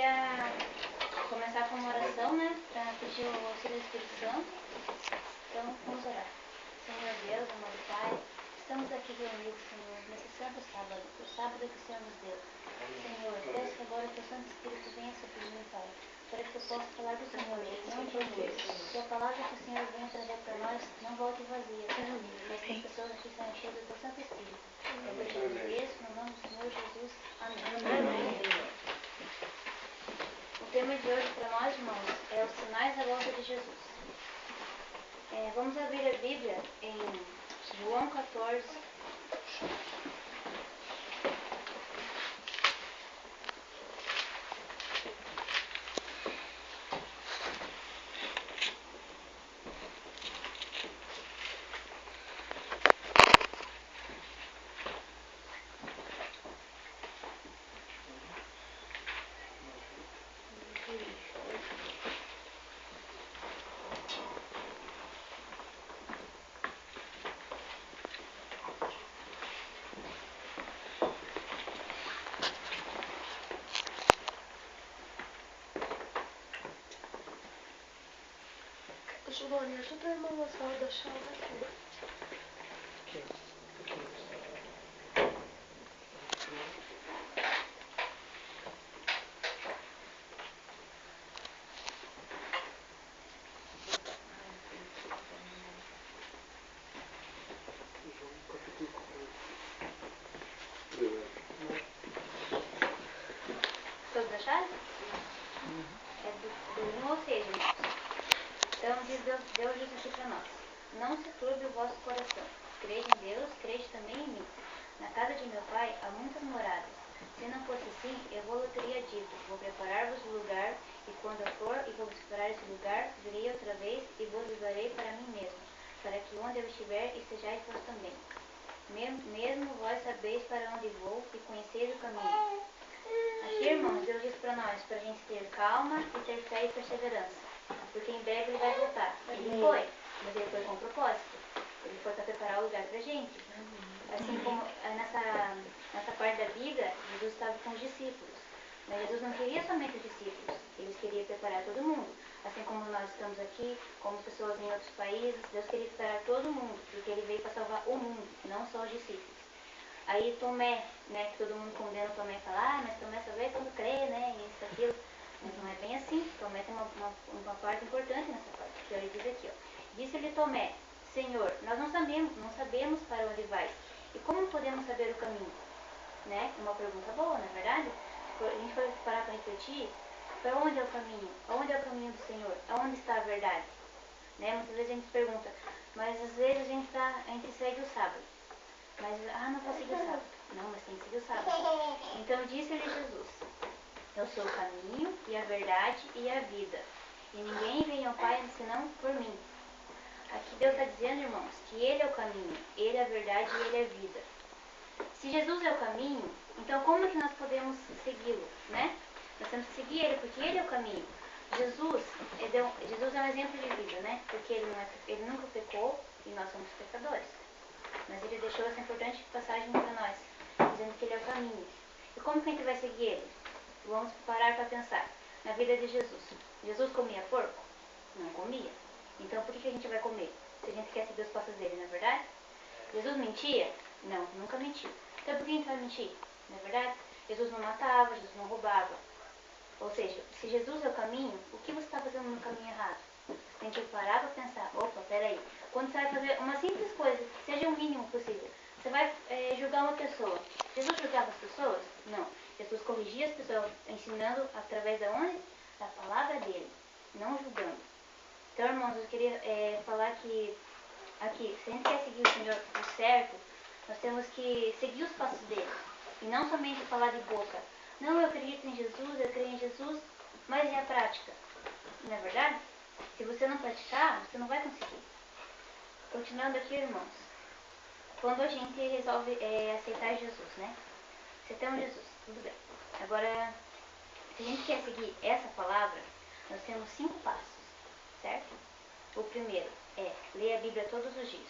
queria começar com uma oração, né? Para pedir o auxílio do Espírito Santo. Então, vamos orar. Senhor Deus, amado Pai, estamos aqui reunidos, Senhor, nesse santo sábado, o sábado que o Senhor nos deu. Senhor, peço que agora que o Santo Espírito venha sobre mim, Pai, para que eu possa falar do Senhor, não de mim. Que a palavra que o Senhor venha trazer para nós não volte vazia, Senhor, mas que as pessoas aqui sejam cheias do teu Santo Espírito. Eu agradeço no nome do Senhor Jesus. Amém. O tema de hoje para nós, irmãos, é os sinais da volta de Jesus. Vamos abrir a Bíblia em João 14. Giovanni, ajuda a irmã Osvaldo a achar o daqui. Todos acharam? É do 1 ao 6, irmãos. Então diz Deus isso aqui para nós. Não se turbe o vosso coração. Crede em Deus, crede também em mim. Na casa de meu pai há muitas moradas. Se não fosse assim, eu vou-lhe teria dito, vou preparar-vos o lugar, e quando eu for e vou preparar esse lugar, virei outra vez e vos levarei para mim mesmo, para que onde eu estiver estejais vós também. Mesmo vós sabeis para onde vou e conheceis o caminho. Aqui, irmãos, Deus diz para nós, para a gente ter calma e ter fé e perseverança. Porque em breve ele vai voltar. Ele foi, mas ele foi com propósito. Ele foi para preparar o lugar para a gente. Assim como nessa parte da Bíblia, Jesus estava com os discípulos. Mas Jesus não queria somente os discípulos. Ele queria preparar todo mundo. Assim como nós estamos aqui, como pessoas em outros países, Deus queria preparar todo mundo. Porque ele veio para salvar o mundo, não só os discípulos. Aí Tomé, né, que todo mundo condena Tomé e fala, mas Tomé só veio quando crê, né, isso, aquilo. Mas não é bem assim. Tomé tem uma parte importante nessa parte, que ele diz aqui, ó. Disse-lhe Tomé, Senhor, nós não sabemos para onde vais, e como podemos saber o caminho? Né? Uma pergunta boa, não é verdade? A gente vai parar para refletir, para onde é o caminho? Aonde é o caminho do Senhor? Aonde está a verdade? Né? Muitas vezes a gente pergunta, mas às vezes a gente segue o sábado. Mas, não vou seguir o sábado. Não, mas tem que seguir o sábado. Então disse-lhe Jesus, eu sou o caminho e a verdade e a vida. E ninguém vem ao Pai senão por mim. Aqui Deus está dizendo, irmãos, que Ele é o caminho, Ele é a verdade e Ele é a vida. Se Jesus é o caminho, então como é que nós podemos segui-lo, né? Nós temos que seguir Ele, porque Ele é o caminho. Jesus é um exemplo de vida, né? Porque ele nunca pecou e nós somos pecadores. Mas ele deixou essa importante passagem para nós, dizendo que ele é o caminho. E como que a gente vai seguir ele? Vamos parar para pensar na vida de Jesus. Jesus comia porco? Não comia. Então por que a gente vai comer? Se a gente quer seguir os passos dele, não é verdade? Jesus mentia? Não, nunca mentiu. Então por que a gente vai mentir? Não é verdade? Jesus não matava, Jesus não roubava. Ou seja, se Jesus é o caminho, o que você está fazendo no caminho errado? Você tem que parar para pensar, opa, peraí. Quando você vai fazer uma simples coisa, seja o mínimo possível, você vai julgar uma pessoa. Jesus julgava as pessoas? Não. Jesus corrigia as pessoas, ensinando através da onde? Da palavra dele, não julgando. Então, irmãos, eu queria falar que, aqui, se a gente quer seguir o Senhor o certo, nós temos que seguir os passos dele. E não somente falar de boca. Não, eu acredito em Jesus, eu creio em Jesus, mas e a prática? Não é verdade? Se você não praticar, você não vai conseguir. Continuando aqui, irmãos. Quando a gente resolve aceitar Jesus, né? Aceitamos Jesus, tudo bem. Agora, se a gente quer seguir essa palavra, nós temos 5 passos, certo? O primeiro é ler a Bíblia todos os dias,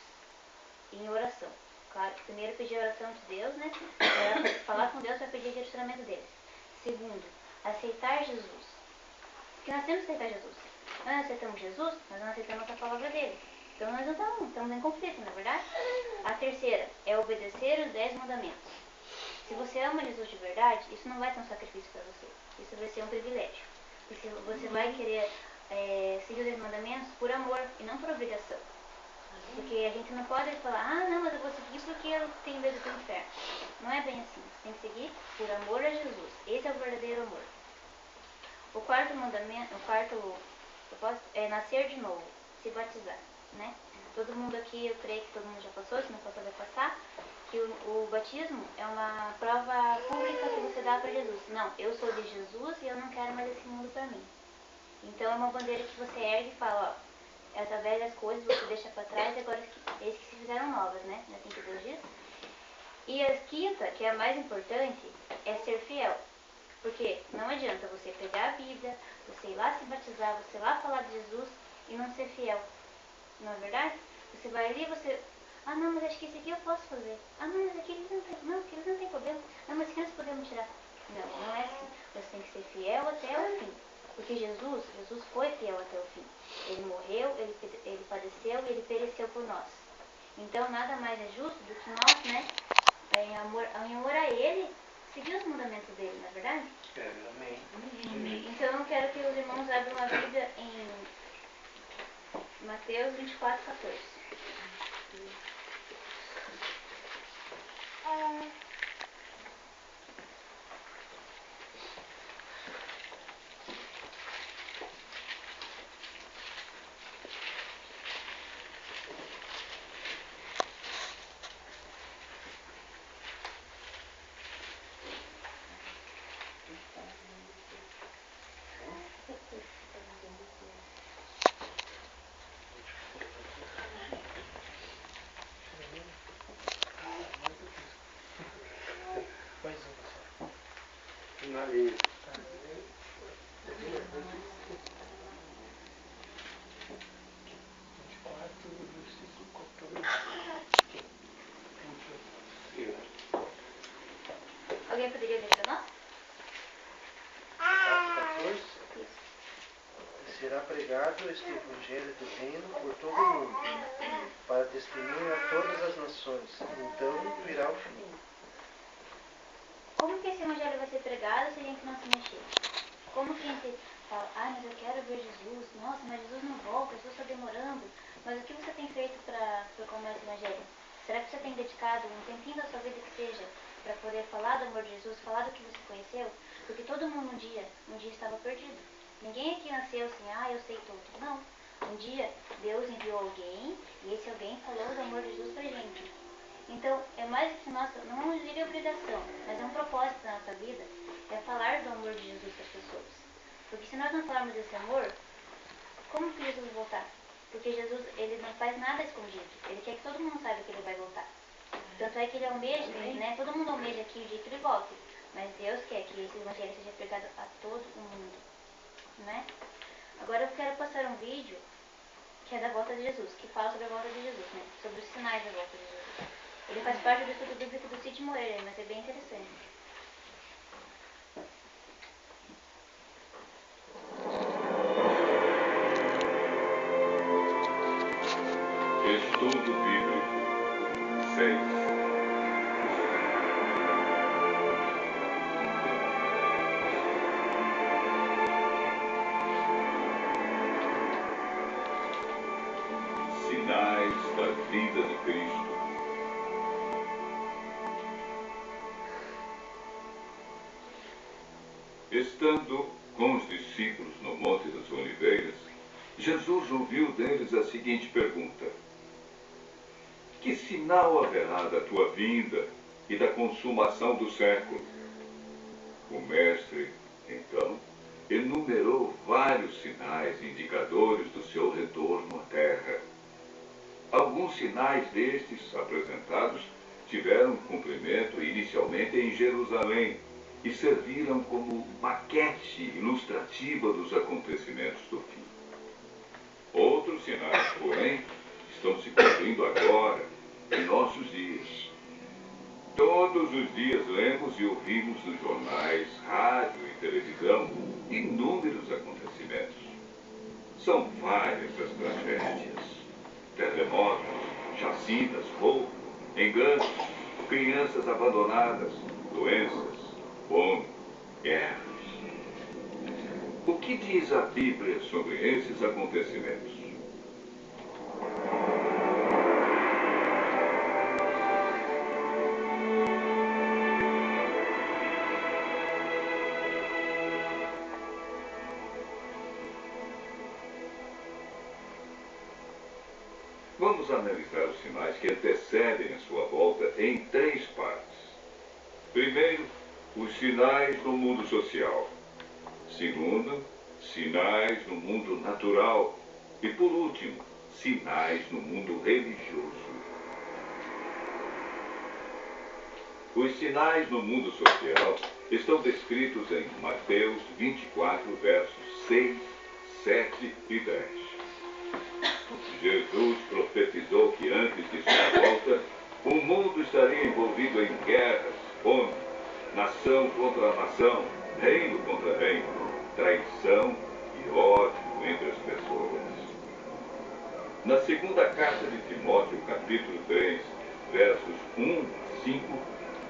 em oração. Claro, primeiro pedir a oração de Deus, né? Falar com Deus para pedir o direcionamento dele. Segundo, aceitar Jesus. Porque nós temos que aceitar Jesus. Nós aceitamos Jesus, mas não aceitamos a palavra dele. Então nós não estamos em conflito, não é verdade? A terceira é obedecer os 10 mandamentos. Se você ama Jesus de verdade, isso não vai ser um sacrifício para você. Isso vai ser um privilégio. E você vai querer seguir os 10 mandamentos por amor e não por obrigação. Porque a gente não pode falar, não, mas eu vou seguir porque eu tenho medo do inferno. Não é bem assim. Você tem que seguir por amor a Jesus. Esse é o verdadeiro amor. O quarto mandamento, é nascer de novo, se batizar, né? Todo mundo aqui, eu creio que todo mundo já passou, se não passou vai passar, que o batismo é uma prova pública que você dá para Jesus. Não, eu sou de Jesus e eu não quero mais esse mundo para mim. Então é uma bandeira que você ergue e fala, ó, essas velhas coisas você deixa para trás e agora eles que se fizeram novas, né? É assim que Deus diz. E a quinta, que é a mais importante, é ser fiel. Porque não adianta você pegar a Bíblia, você ir lá se batizar, você ir lá falar de Jesus e não ser fiel. Não é verdade? Você vai ali e você... não, mas acho que esse aqui eu posso fazer. Não, mas aqui eles não tem problema. Não, mas aqui nós podemos tirar. Não é assim. Você tem que ser fiel até o fim. Porque Jesus foi fiel até o fim. Ele morreu, ele padeceu e ele pereceu por nós. Então nada mais é justo do que nós, né, em amor a ele, seguir os mandamentos dele, não é verdade? Amém. Então eu quero que os irmãos abram a Bíblia em Mateus 24, 14. Finaliza. 24, versículo 14. Alguém poderia ler para nós? 14. Será pregado este evangelho do reino por todo o mundo, para testemunho a todas as nações. Então virá o fim. Como que esse evangelho vai ser pregado se a gente não se mexer? Como que a gente fala, mas eu quero ver Jesus, nossa, mas Jesus não volta, Jesus está demorando. Mas o que você tem feito para proclamar esse evangelho? Será que você tem dedicado um tempinho da sua vida que seja para poder falar do amor de Jesus, falar do que você conheceu? Porque todo mundo um dia estava perdido. Ninguém aqui nasceu assim, eu sei tudo. Não. Um dia Deus enviou alguém e esse alguém falou do amor de Jesus pra gente. Então, é mais que nossa, não diria obrigação, mas é um propósito da nossa vida, é falar do amor de Jesus para as pessoas. Porque se nós não falarmos desse amor, como que Jesus vai voltar? Porque Jesus, ele não faz nada escondido. Ele quer que todo mundo saiba que ele vai voltar. Tanto é que ele almeja, né? Todo mundo almeja aqui o dia que ele volte. Mas Deus quer que esse evangelho seja pregado a todo o mundo, né? Agora eu quero passar um vídeo que é da volta de Jesus, que fala sobre a volta de Jesus, né? Sobre os sinais da volta de Jesus. Ele faz parte do estudo bíblico do Cid Moreira, mas é bem interessante. Estudo Bíblico 6. Sinais da vida de Cristo. Estando com os discípulos no Monte das Oliveiras, Jesus ouviu deles a seguinte pergunta: que sinal haverá da tua vinda e da consumação do século? O mestre, então, enumerou vários sinais indicadores do seu retorno à terra. Alguns sinais destes apresentados tiveram cumprimento inicialmente em Jerusalém e serviram como maquete ilustrativa dos acontecimentos do fim. Outros sinais, porém, estão se cumprindo agora, em nossos dias. Todos os dias lemos e ouvimos nos jornais, rádio e televisão inúmeros acontecimentos. São várias as tragédias: terremotos, chacinas, roubo, enganos, crianças abandonadas, doenças, fome, guerras. O que diz a Bíblia sobre esses acontecimentos? Vamos analisar os sinais que antecedem a sua volta em 3 partes. Primeiro, os sinais no mundo social. Segundo, sinais no mundo natural. E por último, sinais no mundo religioso. Os sinais no mundo social estão descritos em Mateus 24, versos 6, 7 e 10. Jesus profetizou que antes de sua volta, o mundo estaria envolvido em guerras, fome, nação contra nação, reino contra reino, traição e ódio entre as pessoas. Na segunda carta de Timóteo, capítulo 3, versos 1 a 5,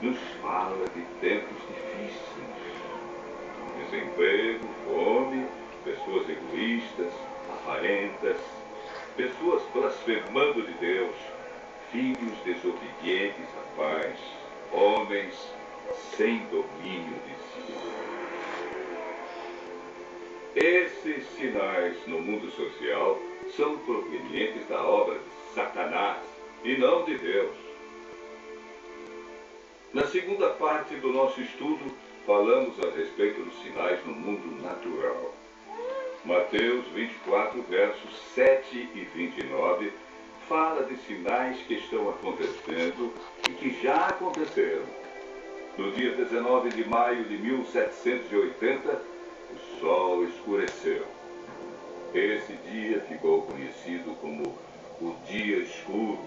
nos fala de tempos difíceis. Desemprego, fome, pessoas egoístas, avarentas, pessoas blasfemando de Deus, filhos desobedientes à paz, homens sem domínio de si. Esses sinais no mundo social são provenientes da obra de Satanás e não de Deus. Na segunda parte do nosso estudo, falamos a respeito dos sinais no mundo natural. Mateus 24, versos 7 e 29, fala de sinais que estão acontecendo e que já aconteceram. No dia 19 de maio de 1780, o sol escureceu. Esse dia ficou conhecido como o Dia Escuro.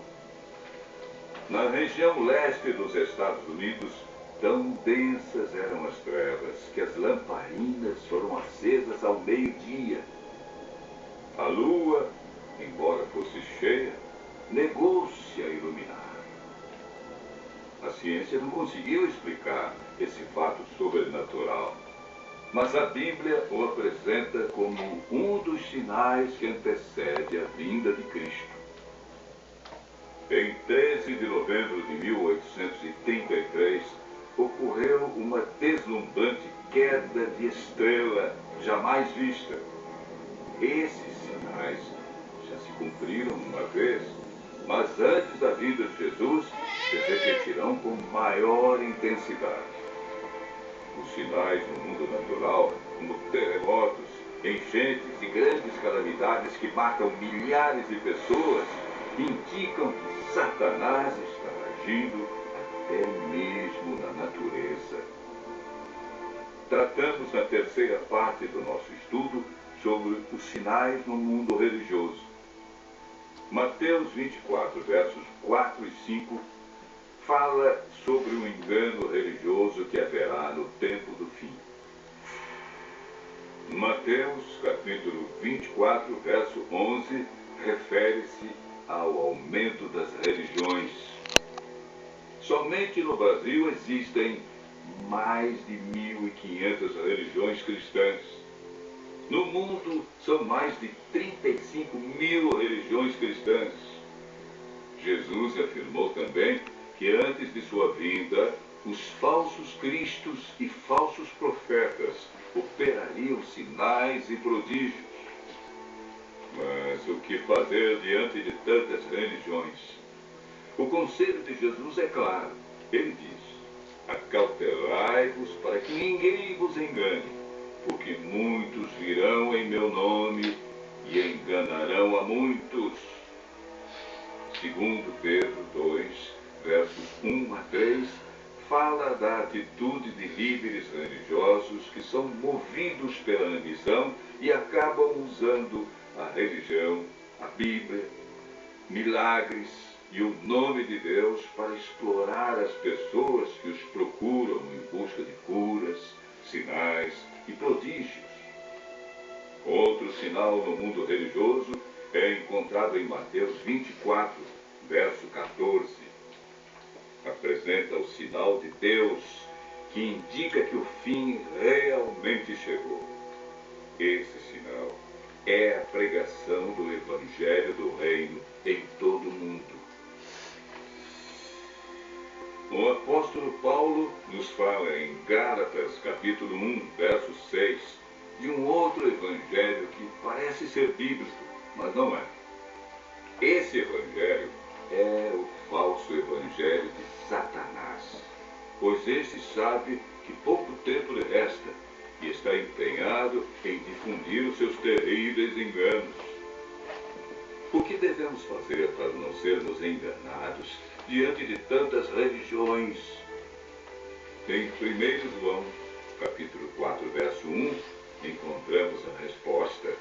Na região leste dos Estados Unidos, tão densas eram as trevas que as lamparinas foram acesas ao meio-dia. A lua, embora fosse cheia, negou-se a iluminar. A ciência não conseguiu explicar esse fato sobrenatural, mas a Bíblia o apresenta como um dos sinais que antecede a vinda de Cristo. Em 13 de novembro de 1833, ocorreu uma deslumbrante queda de estrela jamais vista. Esses sinais já se cumpriram uma vez, mas antes da vinda de Jesus se repetirão com maior intensidade. Os sinais no mundo natural, como terremotos, enchentes e grandes calamidades que matam milhares de pessoas, indicam que Satanás está agindo até mesmo na natureza. Tratamos na terceira parte do nosso estudo sobre os sinais no mundo religioso. Mateus 24, versos 4 e 5, fala sobre o engano religioso que haverá no tempo do fim. Mateus, capítulo 24, verso 11, refere-se ao aumento das religiões. Somente no Brasil existem mais de 1.500 religiões cristãs. No mundo, são mais de 35 mil religiões cristãs. Jesus afirmou também que antes de sua vinda, os falsos cristos e falsos profetas operariam sinais e prodígios. Mas o que fazer diante de tantas religiões? O conselho de Jesus é claro. Ele diz: acautelai-vos para que ninguém vos engane, porque muitos virão em meu nome e enganarão a muitos. Segundo Pedro 2, versos 1 a 3, fala da atitude de líderes religiosos que são movidos pela ambição e acabam usando a religião, a Bíblia, milagres, e o nome de Deus para explorar as pessoas que os procuram em busca de curas, sinais e prodígios. Outro sinal no mundo religioso é encontrado em Mateus 24, verso 14. Apresenta o sinal de Deus que indica que o fim realmente chegou. Esse sinal é a pregação do Evangelho do Reino em todo o mundo. O apóstolo Paulo nos fala em Gálatas, capítulo 1, verso 6, de um outro evangelho que parece ser bíblico, mas não é. Esse evangelho é o falso evangelho de Satanás, pois este sabe que pouco tempo lhe resta e está empenhado em difundir os seus terríveis enganos. O que devemos fazer para não sermos enganados diante de tantas religiões? Em 1 João, capítulo 4, verso 1, encontramos a resposta.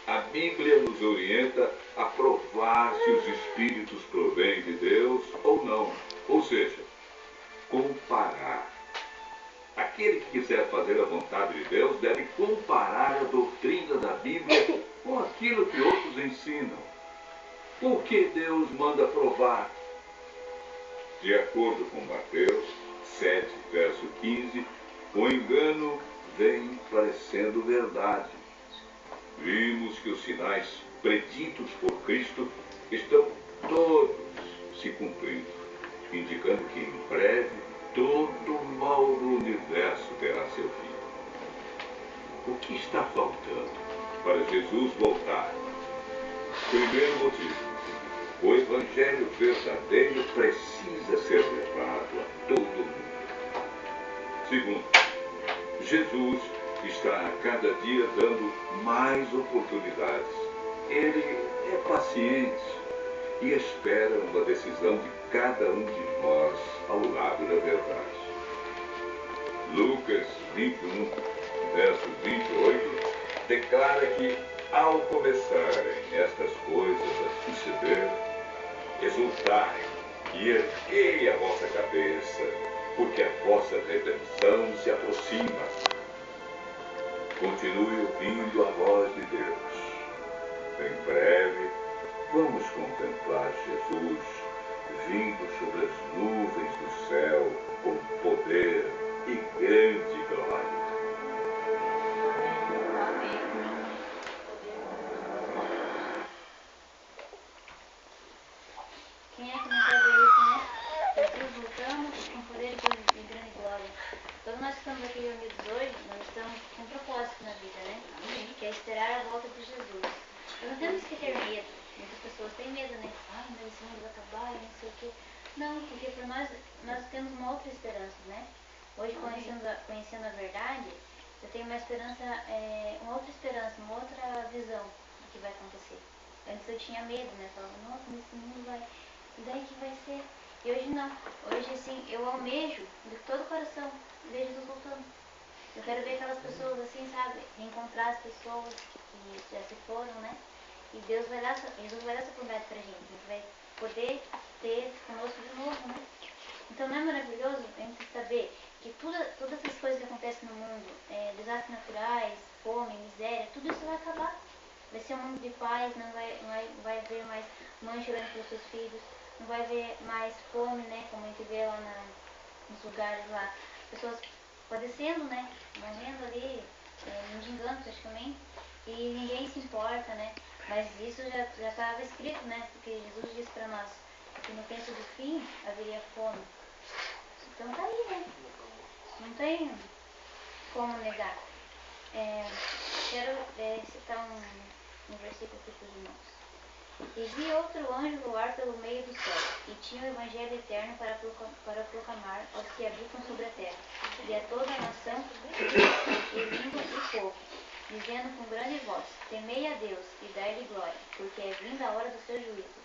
A Bíblia nos orienta a provar se os espíritos provêm de Deus ou não, ou seja, comparar. Aquele que quiser fazer a vontade de Deus deve comparar a doutrina da Bíblia com aquilo que outros ensinam. Por que Deus manda provar? De acordo com Mateus 7, verso 15, o engano vem parecendo verdade. Vimos que os sinais preditos por Cristo estão todos se cumprindo, indicando que em breve todo o mal do universo terá seu fim. O que está faltando para Jesus voltar? Primeiro motivo: o Evangelho verdadeiro precisa ser levado a todo mundo. Segundo, Jesus está a cada dia dando mais oportunidades. Ele é paciente e espera uma decisão de cada um de nós ao lado da verdade. Lucas 21, verso 28, declara que ao começarem estas coisas a suceder, exultai e erguei a vossa cabeça, porque a vossa redenção se aproxima. Continue ouvindo a voz de Deus. Em breve, vamos contemplar Jesus vindo sobre as nuvens do céu com poder e grande glória. Quem é que não quer ver isso, né? Jesus voltando com poder e grande glória. Todos nós que estamos aqui reunidos hoje, nós estamos com um propósito na vida, né? Que é esperar a volta de Jesus. Nós não temos que ter medo. Muitas pessoas têm medo, né? Ai, mas esse mundo vai acabar e não sei o quê. Não, porque por nós temos uma outra esperança, né? Hoje, conhecendo a verdade, eu tenho uma esperança, uma outra esperança, uma outra visão do que vai acontecer. Antes eu tinha medo, né? Eu falava, nossa, mas esse mundo vai... E daí que vai ser? E hoje não. Hoje, assim, eu almejo de todo o coração ver Jesus voltando. Eu quero ver aquelas pessoas assim, sabe? Reencontrar as pessoas que já se foram, né? E Jesus vai dar essa oportunidade pra gente. A gente vai poder ter conosco de novo, né? Então não é maravilhoso a gente saber que todas essas coisas que acontecem no mundo, desastres naturais, fome, miséria, tudo isso vai acabar. Vai ser um mundo de paz, não vai haver mais mãe chorando pelos seus filhos, não vai haver mais fome, né? Como a gente vê lá nos lugares lá, pessoas padecendo, né? Morrendo ali, mendigando praticamente, e ninguém se importa, né? Mas isso já estava escrito, né? Porque Jesus disse para nós que no tempo do fim haveria fome. Então tá aí, né? Não tem como negar. Quero citar um versículo aqui para os irmãos. E vi outro anjo voar pelo meio do céu, e tinha o evangelho eterno para proclamar aos que habitam sobre a terra, e a toda a nação, e língua e povo, dizendo com grande voz: temei a Deus e dai-lhe glória, porque é vinda a hora do seu juízo,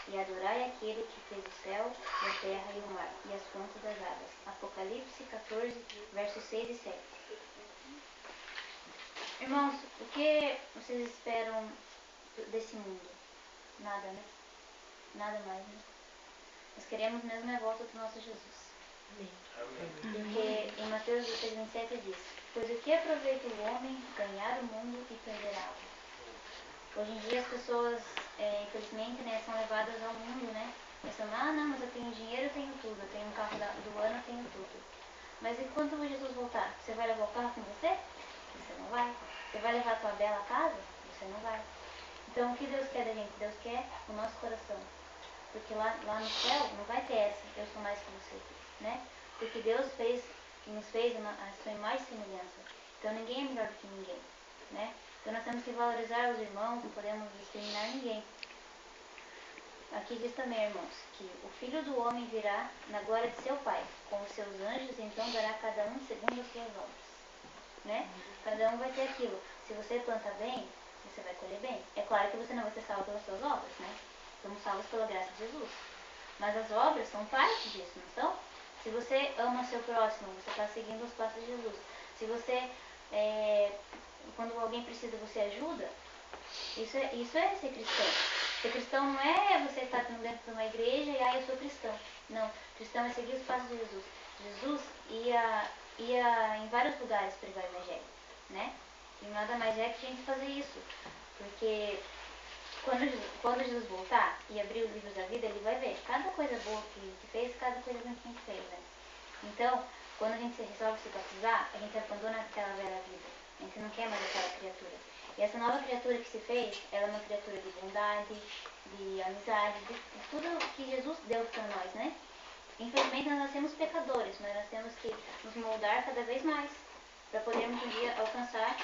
e adorai aquele que fez o céu, e a terra e o mar, e as fontes das águas. Apocalipse 14, versos 6 e 7. Irmãos, o que vocês esperam desse mundo? Nada, né? Nada mais, né? Nós queremos mesmo a volta do nosso Jesus. Porque em Mateus 26, diz: pois o que aproveita o homem ganhar o mundo e perder a alma? Hoje em dia as pessoas, infelizmente, né, são levadas ao mundo, né? Pensando, não, mas eu tenho dinheiro, eu tenho tudo, eu tenho um carro do ano, eu tenho tudo. Mas e quando Jesus voltar? Você vai levar o carro com você? Você não vai. Você vai levar a tua bela casa? Você não vai. Então o que Deus quer da gente? Deus quer o nosso coração. Porque lá no céu não vai ter essa, eu sou mais que você, né? Porque Deus nos fez a sua imagem e semelhança. Então ninguém é melhor do que ninguém, né? Então nós temos que valorizar os irmãos, não podemos discriminar ninguém. Aqui diz também, irmãos, que o Filho do Homem virá na glória de seu Pai, com os seus anjos, então dará cada um segundo as suas obras, né? Cada um vai ter aquilo. Se você planta bem, você vai colher bem. É claro que você não vai ser salvo pelas suas obras, né? Somos salvos pela graça de Jesus. Mas as obras são parte disso, não são? Se você ama o seu próximo, você está seguindo os passos de Jesus. Se você, quando alguém precisa, você ajuda, isso é ser cristão. Ser cristão não é você estar dentro de uma igreja e eu sou cristão. Não, cristão é seguir os passos de Jesus. Jesus ia em vários lugares pregar o evangelho, né? E nada mais é que a gente fazer isso. Porque quando Jesus voltar e abrir os livros da vida, ele vai ver cada coisa boa que fez, cada coisa ruim que a gente fez, né? Então, quando a gente resolve se batizar, a gente abandona aquela velha vida. A gente não quer mais aquela criatura. E essa nova criatura que se fez, ela é uma criatura de bondade, de amizade, de tudo que Jesus deu para nós, né? Infelizmente nós nascemos pecadores, mas nós temos que nos moldar cada vez mais para podermos um dia alcançar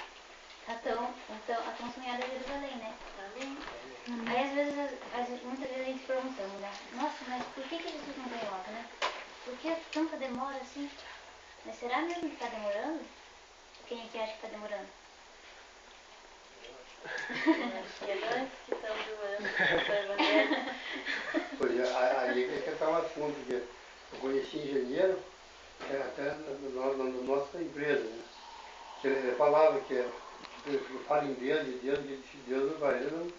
a tão sonhada Jerusalém, né? Amém. Aí às vezes, muitas vezes a gente perguntando, né? Nossa, mas por que Jesus não vem logo, né? Por que tanta demora assim? Mas será mesmo que está demorando? Quem é que acha que está demorando? E é nós que estamos demorando. Pois aí é que estava assunto, porque eu conheci engenheiro, até na nossa empresa, né? Que ele falava que eu falo em Deus, Deus no Brasil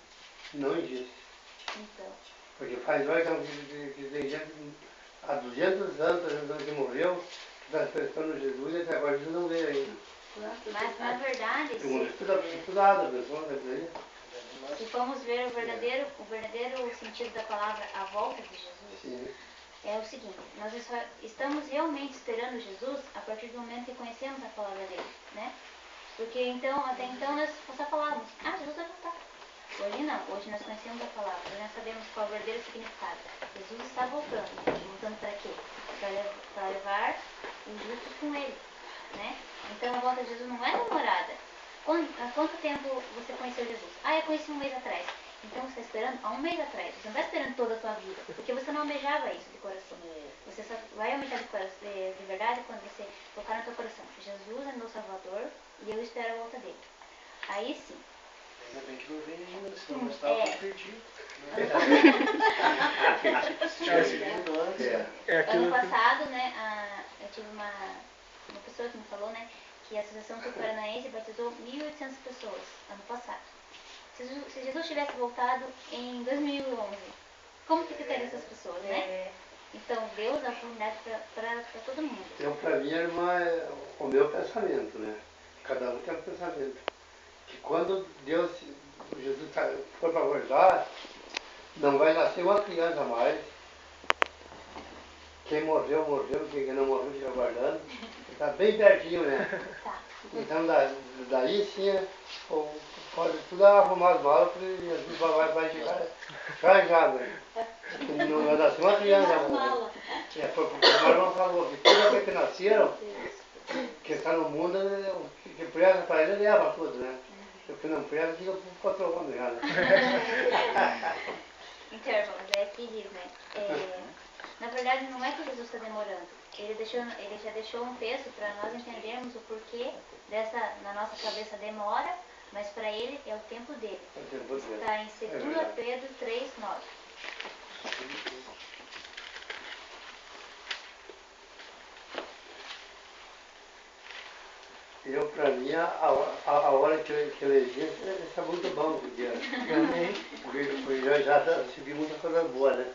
não existe. Então. Porque faz horas que tem gente há 200 anos que morreu, que está esperando Jesus e até agora Jesus não veio ainda. Mas na verdade, Estudado a pessoa, vai dizer. se formos ver o verdadeiro sentido da palavra, a volta de Jesus, Sim. é o seguinte: nós estamos realmente esperando Jesus a partir do momento que conhecemos a palavra dele, né? Porque até então nós só falávamos, Jesus vai voltar. Hoje não, hoje nós conhecemos a palavra, hoje nós sabemos qual é o verdadeiro significado. Jesus está voltando. Voltando para quê? Para levar os justos com ele, né? Então a volta de Jesus não é demorada. Há quanto tempo você conheceu Jesus? Eu conheci um mês atrás. Então você está esperando há um mês atrás. Você não está esperando toda a sua vida, porque você não almejava isso de coração. Você só vai almejar de verdade quando você tocar no seu coração: Jesus é meu Salvador e eu espero a volta dele. Aí sim. Ainda bem que não vem ainda, senão nós estávamos perdidos. Se tivesse vindo antes. Ano passado, né, eu tive uma pessoa que me falou, né, que a Associação Sul-Paranaense batizou 1.800 pessoas ano passado. Se Jesus tivesse voltado em 2011, como que ficariam essas pessoas, né? Então, Deus dá oportunidade para todo mundo. Então, para mim, irmã, é o meu pensamento, né? Cada um tem um pensamento. Que quando Jesus for para voltar, não vai nascer uma criança mais. Quem morreu, morreu. Quem não morreu, fica guardando. Está bem pertinho, né? Tá. Então, daí sim, pode tudo arrumar as malas, porque Jesus vai chegar já, né? Não vai nascer uma criança. Porque o irmão falou que tudo que nasceram, que está no mundo, que prega para ele, leva tudo, né? O que não prega, fica para outro mundo já, né? Então, irmãos, aqui diz, né? Na verdade, não é que Jesus está demorando. Ele já deixou um texto para nós entendermos o porquê na nossa cabeça demora, mas para ele é o tempo dele. Está em 2 Pedro 3:9. Eu, para mim, a hora que eu elegi, está muito bom, porque eu já recebi muita coisa boa, né?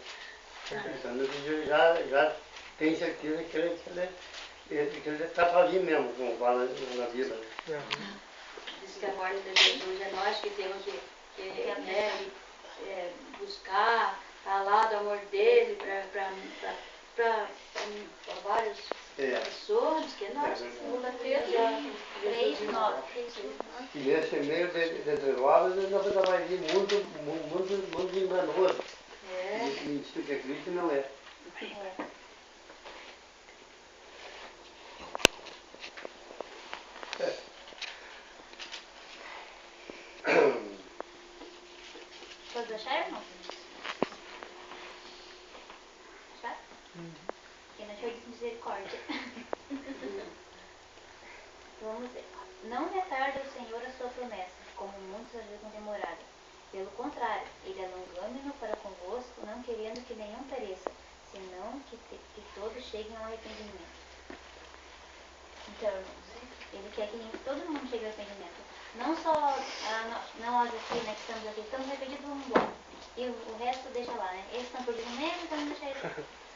Então, eu já tenho certeza que ele está sozinho mesmo, como fala na Bíblia. Diz que a ordem de Jesus é nós que temos que né, buscar, falar do amor dele para várias pessoas, que nós, segunda-feira, já 3:9. E nesse meio de trabalho, nós vai vir muito enganoso. E isso que é Cristo não é. Todos acharam, irmão? Acharam? Quem não achou, diz misericórdia. Vamos ver. Não retarda o Senhor a sua promessa, como muitos a julgam demorada. Pelo contrário, ele é longânimo para convosco, não querendo que nenhum pereça, senão que todos cheguem ao arrependimento. Então, irmãos, ele quer que todo mundo chegue ao arrependimento. Não só nós aqui, né, que estamos arrependidos, vamos embora. E o resto deixa lá, né? Eles estão perdidos mesmo, então não deixa eles.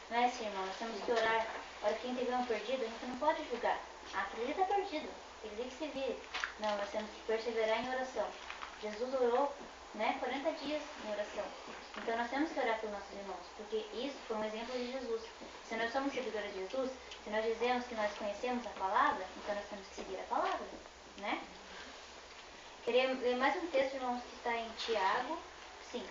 Não é assim, irmão, nós temos que orar. Olha, quem tiver um perdido, a gente não pode julgar. Aquele está perdido, ele tem que se vir. Não, nós temos que perseverar em oração. Jesus orou, né, 40 dias em oração. Então nós temos que orar pelos nossos irmãos, porque isso foi um exemplo de Jesus. Se nós somos seguidores de Jesus, se nós dizemos que nós conhecemos a palavra, então nós temos que seguir a palavra, né? Queria ler mais um texto, irmãos, que está em Tiago 5.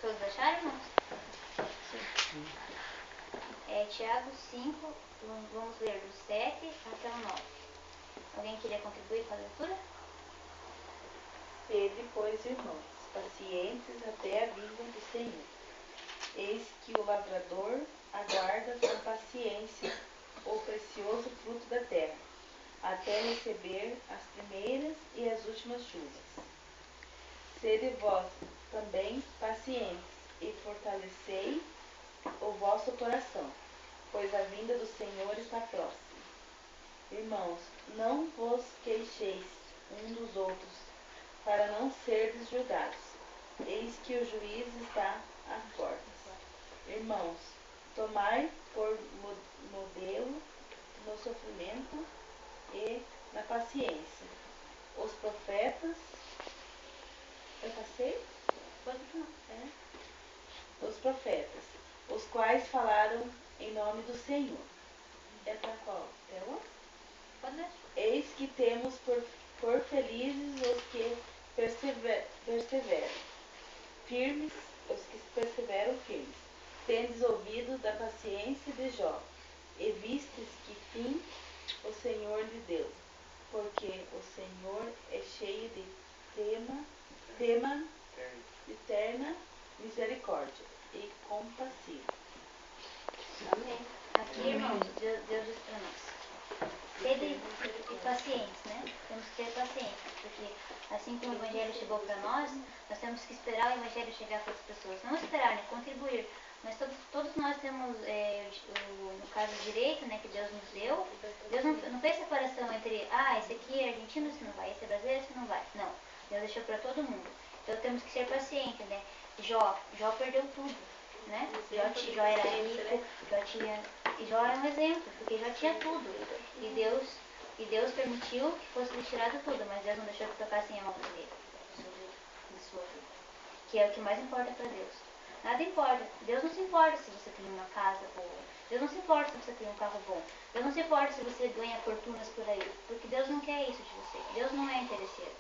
Todos acharam, irmãos? Sim. Tiago 5, vamos ler do 7 até o 9. Alguém queria contribuir com a leitura? Sede, pois, irmãos, pacientes até a vinda do Senhor. Eis que o lavrador aguarda com paciência o precioso fruto da terra, até receber as primeiras e as últimas chuvas. Sede vós também pacientes e fortalecei o vosso coração, pois a vinda do Senhor está próxima. Irmãos, não vos queixeis um dos outros, para não serdes julgados. Eis que o juiz está às portas. Irmãos, tomai por modelo no sofrimento e na paciência os profetas. Eu passei? Pode não. Os profetas, os quais falaram em nome do Senhor. É para qual? É o? Pode ler. Eis que temos por felizes os que perseveram firmes, os que perseveram firmes. Tendes ouvido da paciência de Jó, e vistes que fim o Senhor lhe deu, porque o Senhor é cheio de eterna misericórdia e compassivo. Amém. Aqui, irmãos, Deus diz para nós. Sede e pacientes, né? Temos que ter paciência, porque assim como o Evangelho chegou para nós temos que esperar o Evangelho chegar para as pessoas. Não esperar, né? Contribuir. Mas todos nós temos, no caso, o direito, né, que Deus nos deu. Deus não fez separação entre, esse aqui é argentino, esse não vai, esse é brasileiro, esse não vai. Não. Deus deixou para todo mundo. Então temos que ser pacientes, né? Jó perdeu tudo, né? Jó era rico, Jó é um exemplo, porque Jó tinha tudo. E Deus permitiu que fosse retirado tudo, mas Deus não deixou que tocassem a mão dele, que é o que mais importa para Deus. Nada importa. Deus não se importa se você tem uma casa boa. Deus não se importa se você tem um carro bom. Deus não se importa se você ganha fortunas por aí. Porque Deus não quer isso de você. Deus não é interesseiro.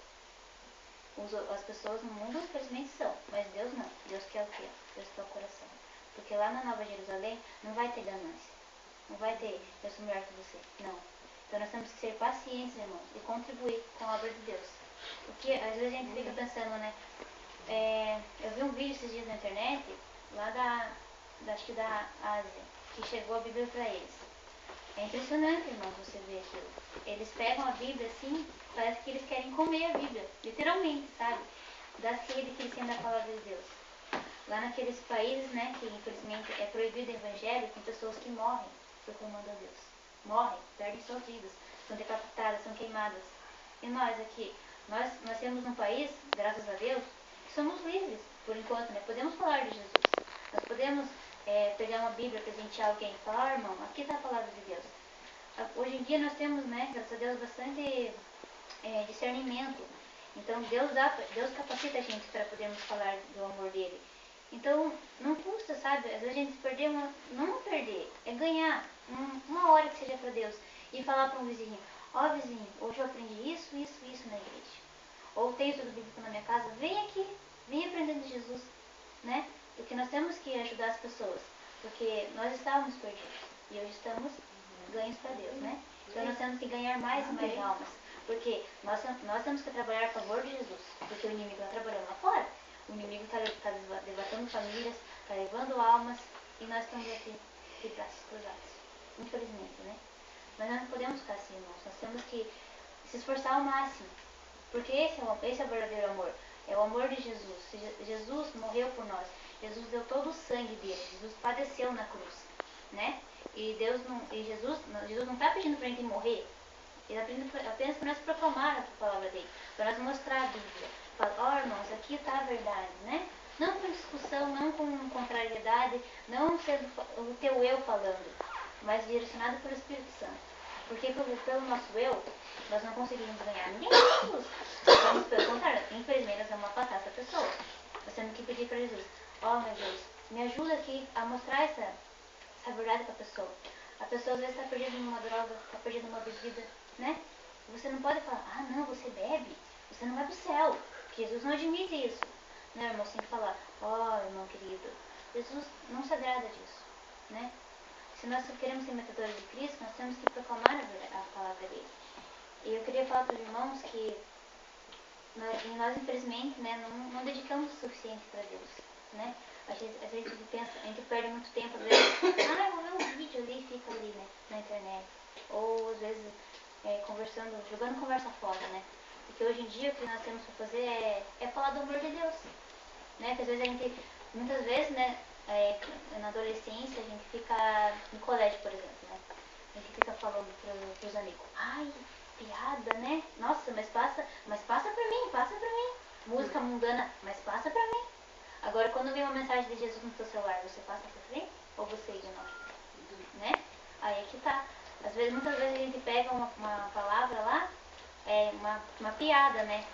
As pessoas no mundo, infelizmente, são. Mas Deus não. Deus quer o quê? Deus quer o coração. Porque lá na Nova Jerusalém não vai ter ganância. Não vai ter, eu sou melhor que você. Não. Então nós temos que ser pacientes, irmãos. E contribuir com a obra de Deus. Porque às vezes a gente fica pensando, né? Eu vi um vídeo esses dias na internet, lá acho que da Ásia, que chegou a Bíblia para eles. É impressionante, irmãos, você ver aquilo. Eles pegam a Bíblia assim, parece que eles querem comer a Bíblia, literalmente, sabe? Da sede que eles têm da palavra de Deus. Lá naqueles países, né, que infelizmente é proibido o evangelho, tem pessoas que morrem proclamando a Deus. Morrem, perdem suas vidas, são decapitadas, são queimadas. E nós aqui, nós temos um país, graças a Deus, que somos livres, por enquanto, né? Podemos falar de Jesus. Nós podemos pegar uma Bíblia, presentear alguém e falar, irmão, aqui está a palavra de Deus. Hoje em dia nós temos, né, graças a Deus, bastante discernimento. Então Deus capacita a gente para podermos falar do amor dele. Então não custa, sabe? Às vezes a gente perder não perder, é ganhar uma hora que seja para Deus. E falar para um vizinho, ó vizinho, hoje eu aprendi isso na igreja. Ou tenho estudo bíblico na minha casa, vem aqui, vem aprender de Jesus, né? Porque nós temos que ajudar as pessoas. Porque nós estávamos perdidos e hoje estamos ganhos para Deus, né? Então nós temos que ganhar mais e mais almas. Porque nós temos que trabalhar a favor de Jesus. Porque o inimigo está trabalhando lá fora. O inimigo está devastando famílias, está levando almas. E nós estamos aqui de braços cruzados. Infelizmente, né? Mas nós não podemos ficar assim, irmãos. Nós temos que se esforçar ao máximo. Porque esse é o verdadeiro amor. É o amor de Jesus. Jesus morreu por nós. Jesus deu todo o sangue dele. Jesus padeceu na cruz, né? E Jesus não está pedindo para a gente morrer. Ele está pedindo apenas para nós proclamar a palavra dele. Para nós mostrar a Bíblia. Falar, irmãos, aqui está a verdade, né? Não com discussão, não com contrariedade, não sendo o teu eu falando, mas direcionado pelo Espírito Santo. Porque pelo nosso eu, nós não conseguimos ganhar ninguém de Jesus. Vamos, pelo contrário, infelizmente nós vamos afastar essa pessoa. Nós temos que pedir para Jesus, meu Deus, me ajuda aqui a mostrar essa verdade para a pessoa. A pessoa às vezes está perdida numa droga, está perdida numa bebida, né? Você não pode falar, não, você bebe, você não vai para o céu. Porque Jesus não admite isso. Não, irmão, você tem que falar, irmão querido, Jesus não se agrada disso, né? Se nós queremos ser imitadores de Cristo, nós temos que proclamar a palavra dele. E eu queria falar para os irmãos que nós infelizmente, né, não dedicamos o suficiente para Deus, né? A gente perde muito tempo, às vezes, vou ver um vídeo ali e fica ali, né, na internet. Ou às vezes conversando, jogando conversa fora, né? Porque hoje em dia o que nós temos para fazer é falar do amor de Deus, né? Que às vezes muitas vezes, né, na adolescência, a gente fica no colégio, por exemplo, né? A gente fica falando pros amigos, piada, né? Nossa, mas passa pra mim. Música mundana, mas passa pra mim. Agora, quando vem uma mensagem de Jesus no seu celular, você passa pra frente ou você ignora? Né? Aí é que tá. Muitas vezes a gente pega uma palavra lá, uma piada, né?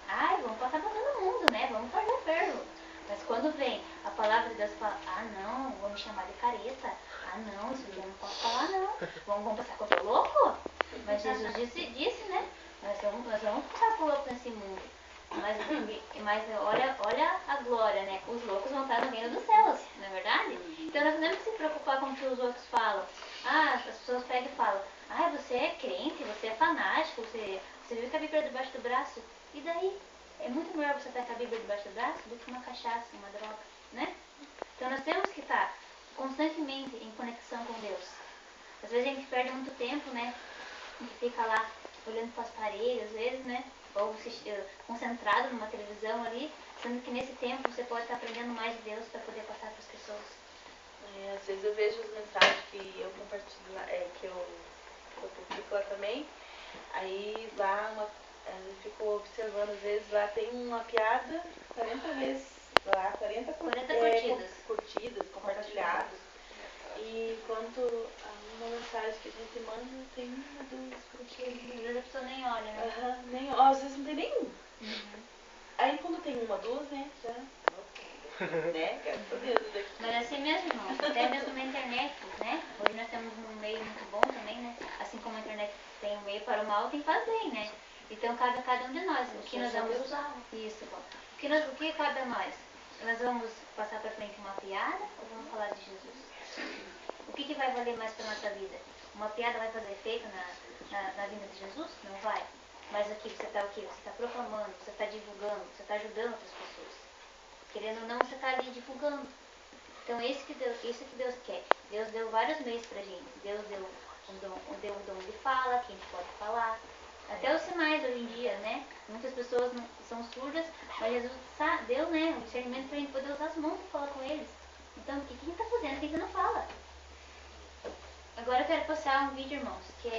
Vamos passar pra todo mundo, né? Vamos fazer o ferro. Mas quando vem a palavra de Deus e fala, não, vou me chamar de careta. Não, isso aqui eu não posso falar, não. Vamos passar com o louco? Mas Jesus disse, né? Nós vamos passar com o louco nesse mundo. Mas olha a glória, né? Os loucos vão estar no reino dos céus, não é verdade? Então nós não temos que se preocupar com o que os outros falam. As pessoas pegam e falam, você é crente, você é fanático, você vive com a Bíblia debaixo do braço. E daí? É muito melhor você estar com a Bíblia debaixo do braço do que uma cachaça, uma droga, né? Então nós temos que estar constantemente em conexão com Deus. Às vezes a gente perde muito tempo, né? A gente fica lá olhando para as paredes, às vezes, né? Ou concentrado numa televisão ali, sendo que nesse tempo você pode estar aprendendo mais de Deus para poder passar para as pessoas. Às vezes eu vejo as mensagens que eu compartilho lá, que eu publico lá também. Aí lá eu fico observando, às vezes lá tem uma piada 40 vezes, 40 curtidas, compartilhadas. E enquanto uma mensagem que a gente manda tem uma, duas curtidas. Às vezes a pessoa nem olha, né? Às vezes não tem nenhum. Aí quando tem uma, duas, né, já Né? Graças a Deus, né? Mas assim mesmo, irmão. Até mesmo na internet, né? Hoje nós temos um meio muito bom também, né? Assim como a internet tem um meio para o mal, tem para o bem, né? Então cabe a cada um de nós. O que nós vamos usar? Isso, Paulo. O que cabe a nós? Nós vamos passar para frente uma piada ou vamos falar de Jesus? O que vai valer mais para a nossa vida? Uma piada vai fazer efeito na vinda de Jesus? Não vai. Mas aqui você está o quê? Você está proclamando, você está divulgando, você está ajudando outras pessoas. Querendo ou não, você está ali divulgando. Então isso que Deus quer. Deus deu vários meios pra gente. Deus deu o dom de fala, que a gente pode falar. Até os sinais hoje em dia, né? Muitas pessoas são surdas, mas Jesus deu, né, um discernimento pra gente poder usar as mãos e falar com eles. Então, o que a gente tá fazendo? Quem não fala? Agora eu quero passar um vídeo, irmãos, que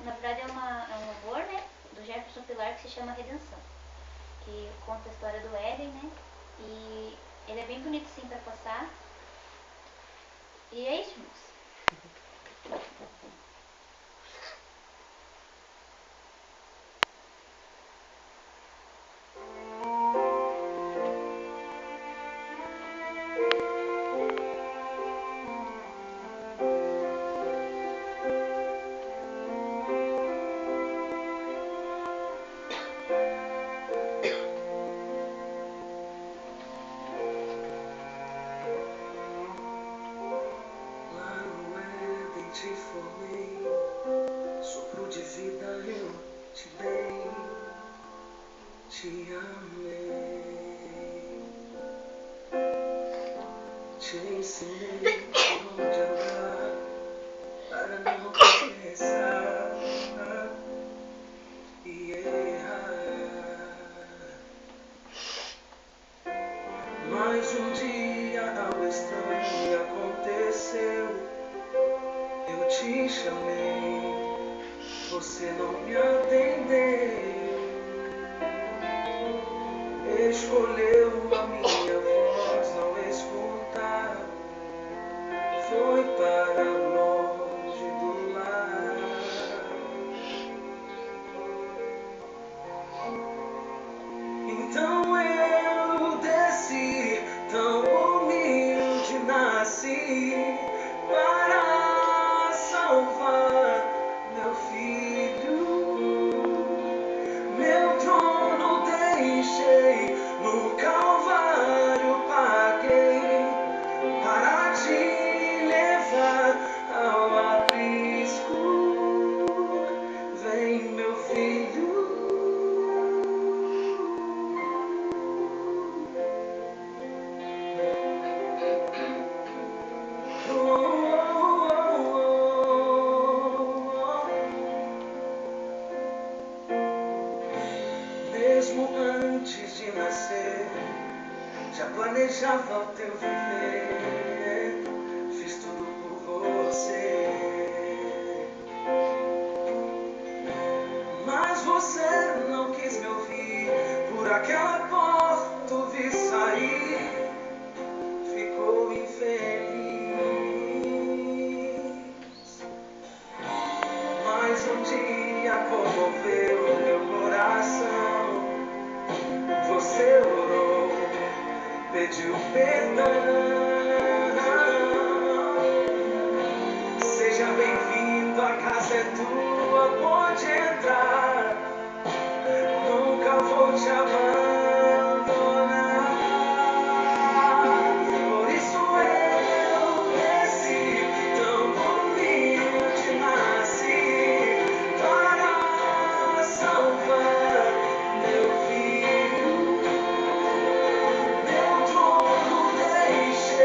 na verdade é um louvor, né, do Jefferson Pilar, que se chama Redenção. Que conta a história do Éden, né? E ele é bem bonito sim para passar. E é isso, irmãos. Te ensinei por onde andar para não tropeçar e errar. Mas um dia algo estranho aconteceu. Eu te chamei, você não me atendeu. Escolheu a minha voz não escutar. Foi para longe do lar. Então eu desci, tão humilde nasci, para salvar meu filho. Meu trono deixei, no Calvário paguei, para te levar ao aprisco. Vem, meu filho. Mesmo antes de nascer, já planejava o teu viver. Fiz tudo por você, mas você não quis me ouvir. Por aquela porta eu vi sair, ficou infeliz. Mas um dia comoveu meu coração. Você orou, pediu perdão. Seja bem-vindo, a casa é tua, pode entrar. Nunca vou te abandonar. Por isso eu desci, tão humilde nasci, para salvar meu filho. Meu trono deixei.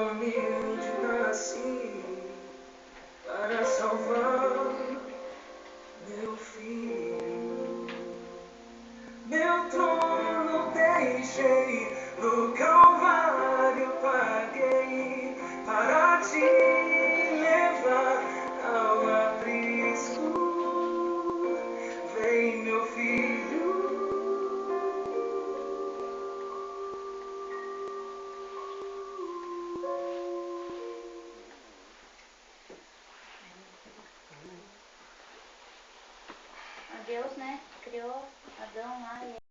humilde nasci para salvar meu filho. Meu trono deixei, no Calvário paguei para te levar ao aprisco. Vem, meu filho. Deus, né, criou Adão lá e